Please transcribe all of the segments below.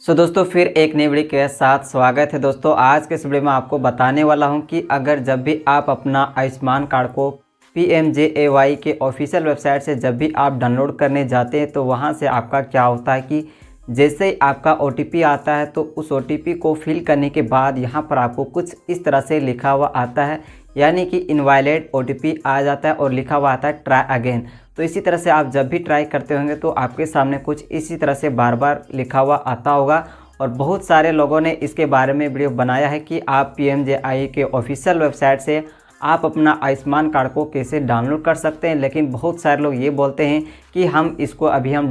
दोस्तों फिर एक नई वीडियो के साथ स्वागत है। दोस्तों आज के इस वीडियो में आपको बताने वाला हूं कि अगर जब भी आप अपना आयुष्मान कार्ड को PMJAY के ऑफिशियल वेबसाइट से जब भी आप डाउनलोड करने जाते हैं तो वहां से आपका क्या होता है कि जैसे ही आपका OTP आता है तो उस OTP को फिल करने के बाद यहां पर आपको कुछ इस तरह से लिखा हुआ आता है, यानी कि इनवैलिड OTP आ जाता है और लिखा हुआ आता है ट्राई अगेन। तो इसी तरह से आप जब भी ट्राई करते होंगे तो आपके सामने कुछ इसी तरह से बार बार लिखा हुआ आता होगा। और बहुत सारे लोगों ने इसके बारे में वीडियो बनाया है कि आप PMJAY के ऑफिशियल वेबसाइट से आप अपना आयुष्मान कार्ड को कैसे डाउनलोड कर सकते हैं। लेकिन बहुत सारे लोग ये बोलते हैं कि हम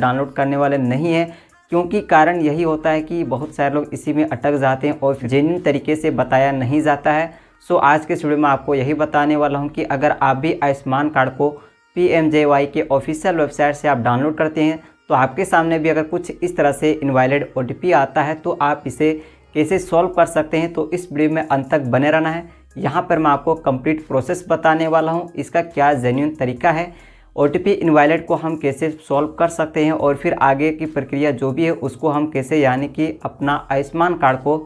डाउनलोड करने वाले नहीं हैं, क्योंकि कारण यही होता है कि बहुत सारे लोग इसी में अटक जाते हैं और जेन्युइन तरीके से बताया नहीं जाता है। आज के इस वीडियो में आपको यही बताने वाला हूँ कि अगर आप भी आयुष्मान कार्ड को PMJAY के ऑफिशियल वेबसाइट से आप डाउनलोड करते हैं तो आपके सामने भी अगर कुछ इस तरह से इनवैलिड OTP आता है तो आप इसे कैसे सॉल्व कर सकते हैं। तो इस वीडियो में अंत तक बने रहना है। यहाँ पर मैं आपको कंप्लीट प्रोसेस बताने वाला हूँ, इसका क्या जेन्युइन तरीका है, OTP इनवैलिड को हम कैसे सॉल्व कर सकते हैं और फिर आगे की प्रक्रिया जो भी है उसको हम कैसे, यानी कि अपना आयुष्मान कार्ड को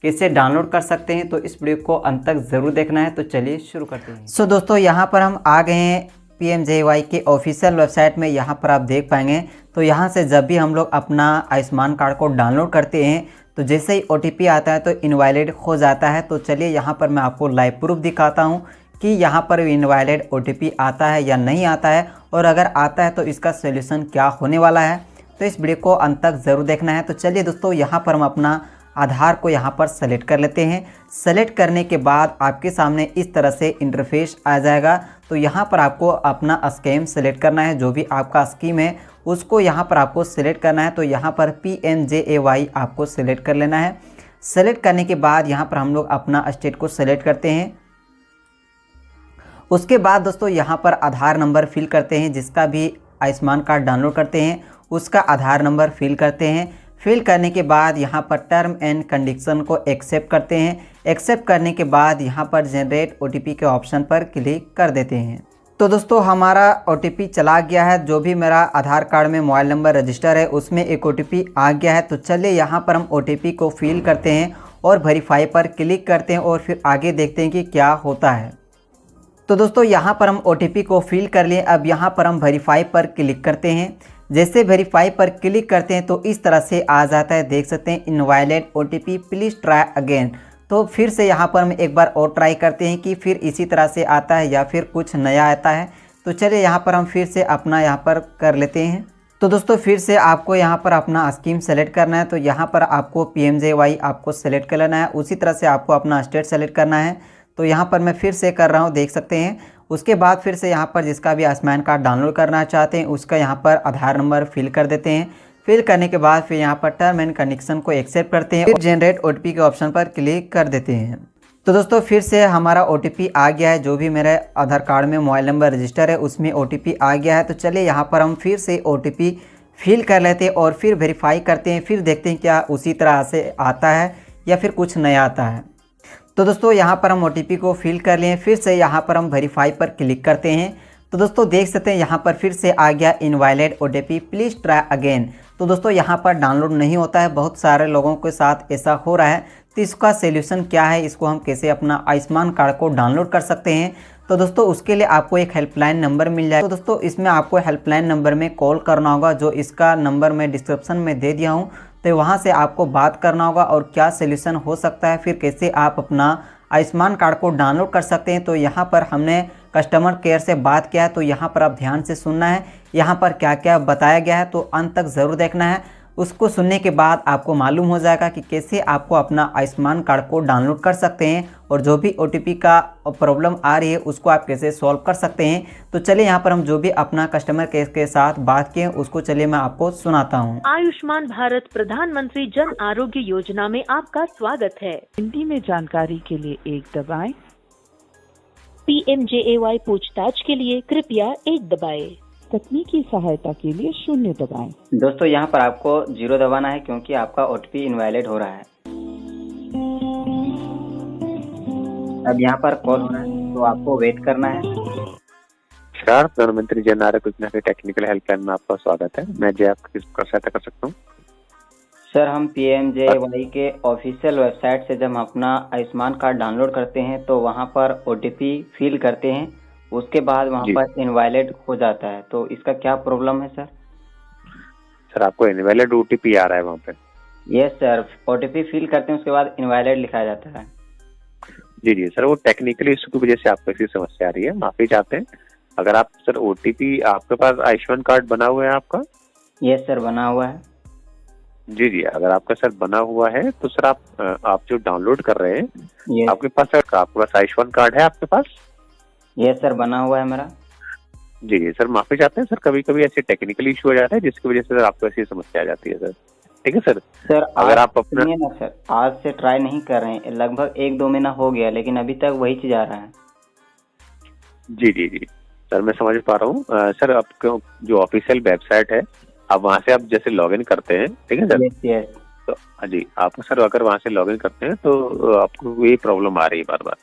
कैसे डाउनलोड कर सकते हैं। तो इस वीडियो को अंत तक ज़रूर देखना है। तो चलिए शुरू करते हैं। दोस्तों यहाँ पर हम आ गए हैं PMJAY के ऑफिशियल वेबसाइट में। यहाँ पर आप देख पाएंगे तो यहाँ से जब भी हम लोग अपना आयुष्मान कार्ड को डाउनलोड करते हैं तो जैसे ही OTP आता है तो इनवैलिड हो जाता है। तो चलिए यहाँ पर मैं आपको लाइव प्रूफ दिखाता हूँ कि यहाँ पर इनवैलिड OTP आता है या नहीं आता है, और अगर आता है तो इसका सोल्यूशन क्या होने वाला है। तो इस वीडियो को अंत तक ज़रूर देखना है। तो चलिए दोस्तों यहाँ पर हम अपना आधार को यहाँ पर सेलेक्ट कर लेते हैं। सेलेक्ट करने के बाद आपके सामने इस तरह से इंटरफेस आ जाएगा। तो यहाँ पर आपको अपना स्कीम सेलेक्ट करना है, जो भी आपका स्कीम है उसको यहाँ पर आपको सेलेक्ट करना है। तो यहाँ पर PMJAY आपको सेलेक्ट कर लेना है। सेलेक्ट करने के बाद यहाँ पर हम लोग अपना स्टेट को सेलेक्ट करते हैं। उसके बाद दोस्तों यहाँ पर आधार नंबर फिल करते हैं, जिसका भी आयुष्मान कार्ड डाउनलोड करते हैं उसका आधार नंबर फिल करते हैं। फिल करने के बाद यहाँ पर टर्म एंड कंडीशन को एक्सेप्ट करते हैं। एक्सेप्ट करने के बाद यहाँ पर जनरेट OTP के ऑप्शन पर क्लिक कर देते हैं। तो दोस्तों हमारा OTP चला गया है। जो भी मेरा आधार कार्ड में मोबाइल नंबर रजिस्टर है उसमें एक OTP आ गया है। तो चलिए यहाँ पर हम OTP को फिल करते हैं और वेरीफाई पर क्लिक करते हैं और फिर आगे देखते हैं कि क्या होता है। तो दोस्तों यहाँ पर हम OTP को फिल कर लिए। अब यहाँ पर हम वेरीफाई पर क्लिक करते हैं। जैसे वेरीफाई पर क्लिक करते हैं तो इस तरह से आ जाता है, देख सकते हैं invalid OTP please try again. तो फिर से यहाँ पर हम एक बार और ट्राई करते हैं कि फिर इसी तरह से आता है या फिर कुछ नया आता है। तो चलिए यहाँ पर हम फिर से अपना यहाँ पर कर लेते हैं। तो दोस्तों फिर से आपको यहाँ पर अपना स्कीम सेलेक्ट करना है। तो यहाँ पर आपको PMJAY आपको सेलेक्ट कर लेना है। उसी तरह से आपको अपना स्टेट सेलेक्ट करना है। तो यहाँ पर मैं फिर से कर रहा हूँ, देख सकते हैं। उसके बाद फिर से यहाँ पर जिसका भी आयुष्मान कार्ड डाउनलोड करना चाहते हैं उसका यहाँ पर आधार नंबर फिल कर देते हैं। फिल करने के बाद फिर यहाँ पर टर्म एंड कंडीशन को एक्सेप्ट करते हैं, फिर जनरेट OTP के ऑप्शन पर क्लिक कर देते हैं। तो दोस्तों फिर से हमारा OTP आ गया है। जो भी मेरे आधार कार्ड में मोबाइल नंबर रजिस्टर है उसमें OTP आ गया है। तो चलिए यहाँ पर हम फिर से OTP फिल कर लेते हैं और फिर वेरीफाई करते हैं। फिर देखते हैं क्या उसी तरह से आता है या फिर कुछ नया आता है। तो दोस्तों यहाँ पर हम OTP को फिल कर लिए। फिर से यहाँ पर हम वेरीफाई पर क्लिक करते हैं। तो दोस्तों देख सकते हैं यहाँ पर फिर से आ गया invalid OTP please try again. तो दोस्तों यहाँ पर डाउनलोड नहीं होता है, बहुत सारे लोगों के साथ ऐसा हो रहा है। तो इसका सॉल्यूशन क्या है, इसको हम कैसे अपना आयुष्मान कार्ड को डाउनलोड कर सकते हैं। तो दोस्तों उसके लिए आपको एक हेल्पलाइन नंबर मिल जाएगा। तो दोस्तों इसमें आपको हेल्पलाइन नंबर में कॉल करना होगा, जो इसका नंबर मैं डिस्क्रिप्शन में दे दिया हूँ। तो वहाँ से आपको बात करना होगा और क्या सॉल्यूशन हो सकता है, फिर कैसे आप अपना आयुष्मान कार्ड को डाउनलोड कर सकते हैं। तो यहाँ पर हमने कस्टमर केयर से बात किया है। तो यहाँ पर आप ध्यान से सुनना है, यहाँ पर क्या क्या बताया गया है तो अंत तक ज़रूर देखना है। उसको सुनने के बाद आपको मालूम हो जाएगा कि कैसे आपको अपना आयुष्मान कार्ड को डाउनलोड कर सकते हैं और जो भी OTP का प्रॉब्लम आ रही है उसको आप कैसे सॉल्व कर सकते हैं। तो चलिए यहाँ पर हम जो भी अपना कस्टमर केयर के साथ बात किए उसको चलिए मैं आपको सुनाता हूँ। आयुष्मान भारत प्रधानमंत्री जन आरोग्य योजना में आपका स्वागत है। हिंदी में जानकारी के लिए 1 दबाएं। PMJAY पूछताछ के लिए कृपया 1 दबाएं। तकनीकी सहायता के लिए 0 दबाएं। दोस्तों यहाँ पर आपको 0 दबाना है क्योंकि आपका OTP इनवैलिड हो रहा है। अब यहाँ पर कॉल हो रहा है तो आपको वेट करना है। नमस्कार, प्रधानमंत्री जन आरोग्य योजना के टेक्निकल हेल्पलाइन में आपका स्वागत है। मैं जय आपकी किस प्रकार सहायता कर सकता हूँ? सर हम PMJY के ऑफिशियल वेबसाइट से जब हम अपना आयुष्मान कार्ड डाउनलोड करते हैं तो वहाँ पर OTP फिल करते हैं, उसके बाद वहाँ जी पर इनवैलिड हो जाता है, तो इसका क्या प्रॉब्लम है सर? सर, आपको इनवैलिड ओटीपी आ रहा है वहाँ पे? यस सर, OTP फिल करते हैं उसके बाद इनवैलिड लिखा जाता है। जी जी सर, वो टेक्निकली इशू की वजह से आपको ऐसी समस्या आ रही है, माफी चाहते हैं। अगर आप सर ओटीपी, आपके पास आयुष्मान कार्ड बना हुआ है आपका? यस सर, बना हुआ है। जी जी, अगर आपका सर बना हुआ है तो सर आप जो डाउनलोड कर रहे हैं, यस आपके पास सर आयुष्मान कार्ड है आपके पास? यस सर, बना हुआ है मेरा। जी जी सर, माफी चाहते हैं सर, कभी कभी ऐसे टेक्निकल इशू हो जाता है जिसकी वजह से सर आपको ऐसी समस्या आ जाती है सर। ठीक है सर। सर अगर आप अपना सुनिए ना सर, आज से ट्राई नहीं कर रहे हैं, लगभग 1-2 महीना हो गया लेकिन अभी तक वही चीज आ रहा है। जी जी जी सर, मैं समझ पा रहा हूँ। सर आपको जो ऑफिशियल वेबसाइट है, आप वहाँ से आप जैसे लॉगिन करते हैं, ठीक है सर, यस यस तो हाँ जी, आप सर अगर वहाँ से लॉगिन करते हैं तो आपको ये प्रॉब्लम आ रही है बार बार।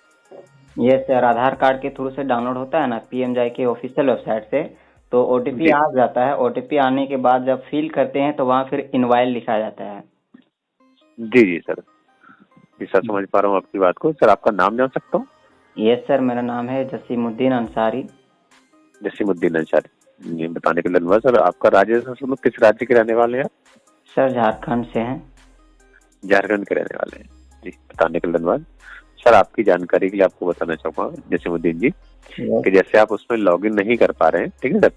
यस सर, आधार कार्ड के थ्रू से डाउनलोड होता है ना PMJY के ऑफिशियल वेबसाइट से, तो OTP जी आ जाता है। OTP आने के बाद जब फिल करते हैं तो वहाँ फिर इनवैलिड लिखा जाता है। जी जी सर, जी सर, समझ पा रहा हूँ आपकी बात को। सर आपका नाम जान सकता हूँ? यस सर, मेरा नाम है जसीमुद्दीन अंसारी। जसीमुद्दीन अंसारी जी, बताने के लिए धन्यवाद। सर आपका राज्य, सर किस राज्य के रहने वाले हैं आप? सर झारखंड से हैं। झारखंड के रहने वाले हैं जी, बताने के लिए धन्यवाद। सर आपकी जानकारी के लिए आपको बताना चाहूँगा जसीमुद्दीन जी, कि जैसे आप उसमें लॉगिन नहीं कर पा रहे हैं, ठीक है सर,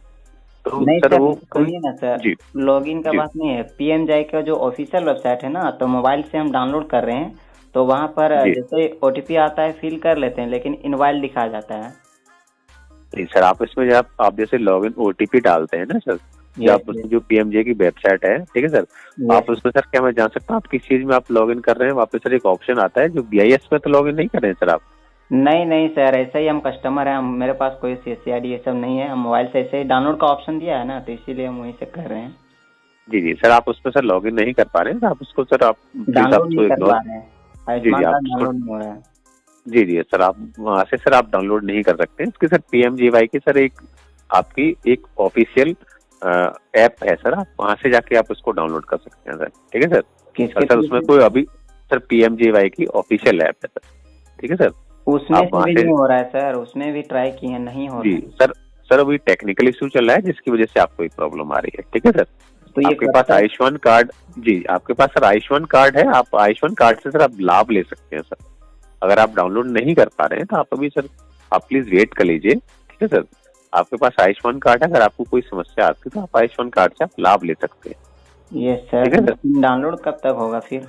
तो नहीं सर सर, वो सुनिए ना सर, जी लॉगिन का जी बात नहीं है। PMJY का जो ऑफिशियल वेबसाइट है ना, तो मोबाइल से हम डाउनलोड कर रहे हैं, तो वहाँ पर जी जैसे OTP आता है फिल कर लेते हैं, लेकिन इनवैलिड लिखा जाता है। जी सर, आप इसमें जब आप जैसे लॉगिन ओटीपी डालते हैं ना सर, जो यस आप उसमें जो PMJY की वेबसाइट है, ठीक है सर, आप उसमें सर, क्या मैं जान सकता हूँ आप किस चीज में आप लॉगिन कर रहे हैं? वहाँ पे सर एक ऑप्शन आता है जो BIS में तो लॉगिन नहीं कर रहे हैं सर आप? नहीं नहीं सर, ऐसे ही हम कस्टमर हैं, मेरे पास कोई CCID ये सब नहीं है। हम मोबाइल से ऐसे ही डाउनलोड का ऑप्शन दिया है ना, तो इसीलिए हम वहीं से कर रहे हैं। जी जी सर, आप उसमें सर लॉगिन नहीं कर पा रहे हैं, तो आप उसको सर आप प्लीज आप डाउनलोड उसको नहीं कर इग्नोर। पा रहे हैं, जी जी, आयुष्मान आप कार्ड उसको, डाउनलोड नहीं हो रहा है। जी जी सर, आप वहाँ से सर आप डाउनलोड नहीं कर सकते हैं। इसकी सर PMJY की सर एक आपकी एक ऑफिशियल ऐप है सर, आप वहाँ से जाके आप उसको डाउनलोड कर सकते हैं सर। ठीक है सर। किसके सर थ्रू उसमें से? कोई अभी सर PMJY की ऑफिशियल ऐप है सर, ठीक है सर। उसमें आप से वहाँ भी से नहीं हो रहा है सर, उसमें भी ट्राई किए हैं, नहीं हो रहा जी है। सर, सर अभी टेक्निकल इशू चल रहा है जिसकी वजह से आपको एक प्रॉब्लम आ रही है, ठीक है सर। तो ये आपके कब पास तक? आयुष्मान कार्ड, जी आपके पास सर आयुष्मान कार्ड है, आप आयुष्मान कार्ड से सर आप लाभ ले सकते हैं सर। अगर आप डाउनलोड नहीं कर पा रहे हैं तो आप अभी सर आप प्लीज वेट कर लीजिए, ठीक है सर। आपके पास आयुष्मान कार्ड है, अगर आपको कोई समस्या आती है तो आप आयुष्मान कार्ड से आप लाभ ले सकते हैं। यस ठीक है सर, सर। डाउनलोड कब तक होगा फिर?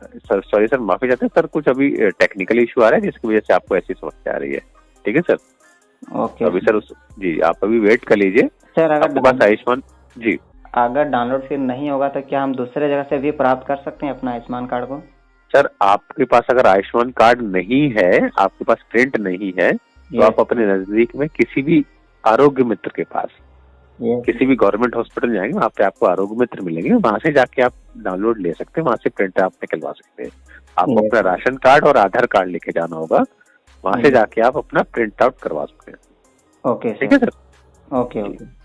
सर सॉरी सर, माफी चाहते हैं सर, कुछ अभी टेक्निकल इशू आ रहा है जिसकी वजह से आपको ऐसी समस्या आ रही है, ठीक है सर। ओके अभी सर जी आप अभी वेट कर लीजिए। सर, आपके पास आयुष्मान, जी अगर डाउनलोड फिर नहीं होगा तो क्या हम दूसरे जगह से भी प्राप्त कर सकते हैं अपना आयुष्मान कार्ड को? सर, आपके पास अगर आयुष्मान कार्ड नहीं है, आपके पास प्रिंट नहीं है, तो Yes. आप अपने नजदीक में किसी भी आरोग्य मित्र के पास, Yes. किसी भी गवर्नमेंट हॉस्पिटल जाएंगे, वहाँ पे आपको आरोग्य मित्र मिलेंगे, वहाँ से जाके आप डाउनलोड ले सकते हैं, वहाँ से प्रिंट आप निकलवा सकते हैं। आपको Yes. अपना राशन कार्ड और आधार कार्ड लेके जाना होगा, वहाँ से Yes. जाके आप अपना प्रिंट आउट करवा सकते हैं। ओके ठीक है sir, sir. Okay okay.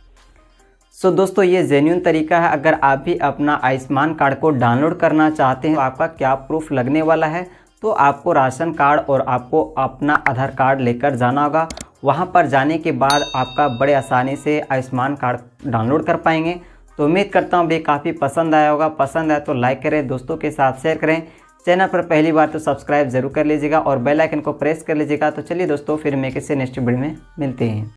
So दोस्तों, ये जेन्युइन तरीका है। अगर आप भी अपना आयुष्मान कार्ड को डाउनलोड करना चाहते हैं तो आपका क्या प्रूफ लगने वाला है, तो आपको राशन कार्ड और आपको अपना आधार कार्ड लेकर जाना होगा। वहां पर जाने के बाद आपका बड़े आसानी से आयुष्मान कार्ड डाउनलोड कर पाएंगे। तो उम्मीद करता हूँ भी काफ़ी पसंद आया होगा। पसंद आया तो लाइक करें, दोस्तों के साथ शेयर करें। चैनल पर पहली बार तो सब्सक्राइब जरूर कर लीजिएगा और बेल आइकन को प्रेस कर लीजिएगा। तो चलिए दोस्तों, फिर मैं किसी नेक्स्ट वीडियो में मिलते हैं।